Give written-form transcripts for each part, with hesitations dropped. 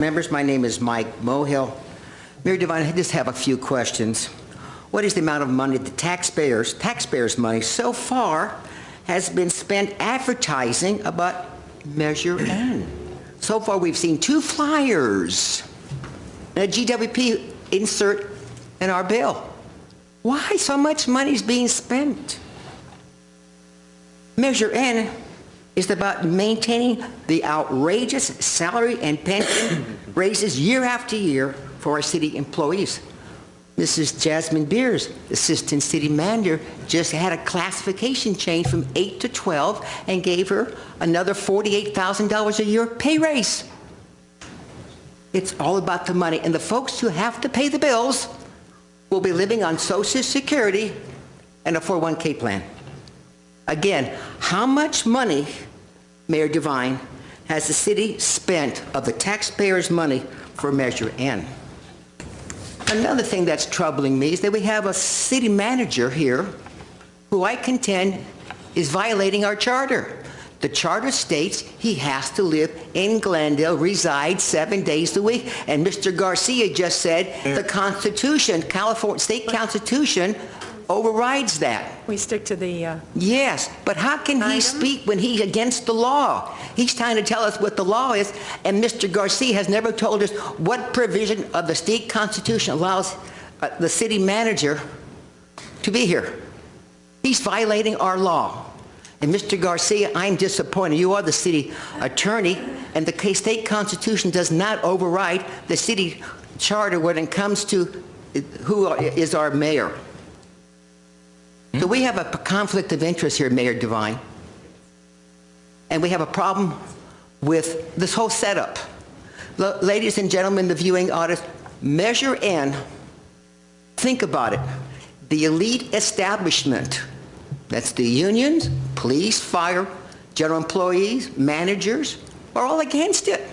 Members, my name is Mike Mohill. Mayor Devine, I just have a few questions. What is the amount of money the taxpayers' money so far has been spent advertising about Measure N? So far, we've seen 2 flyers and a GWP insert in our bill. Why so much money is being spent? Measure N is about maintaining the outrageous salary and pension raises year after year for our city employees. Mrs. Jasmine Beers, Assistant City Manager, just had a classification change from 8 to 12 and gave her another $48,000 a year pay raise. It's all about the money, and the folks who have to pay the bills will be living on Social Security and a 401k plan. Again, how much money, Mayor Devine, has the city spent of the taxpayers' money for Measure N? Another thing that's troubling me is that we have a city manager here who I contend is violating our charter. The charter states he has to live in Glendale, reside 7 days a week. And Mr. Garcia just said the Constitution, California state Constitution, overrides that. We stick to the yes, but how can he speak when he's against the law? He's trying to tell us what the law is, and Mr. Garcia has never told us what provision of the state Constitution allows the city manager to be here. He's violating our law. And Mr. Garcia, I'm disappointed. You are the city attorney, and the state Constitution does not override the city charter when it comes to who is our mayor. So we have a conflict of interest here, Mayor Devine. And we have a problem with this whole setup. Ladies and gentlemen, the viewing audience, Measure N, think about it. The elite establishment, that's the unions, police, fire, general employees, managers, are all against it.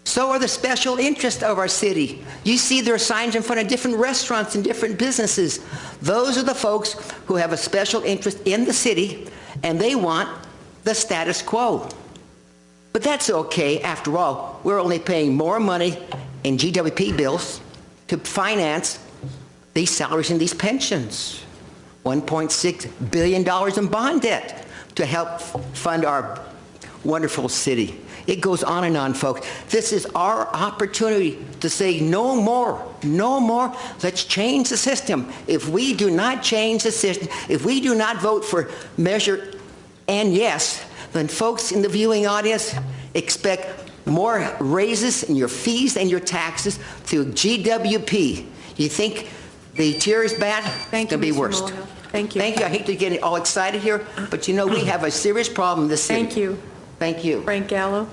So are the special interests of our city. You see their signs in front of different restaurants and different businesses. Those are the folks who have a special interest in the city, and they want the status quo. But that's okay. After all, we're only paying more money in GWP bills to finance these salaries and these pensions. $1.6 billion in bond debt to help fund our wonderful city. It goes on and on, folks. This is our opportunity to say no more, no more. Let's change the system. If we do not change the system, if we do not vote for Measure N yes, then folks in the viewing audience expect more raises in your fees and your taxes through GWP. You think the tier is bad? It's going to be worse. Thank you. Thank you. I hate to get all excited here, but you know we have a serious problem in this city. Thank you. Thank you. Frank Gallo.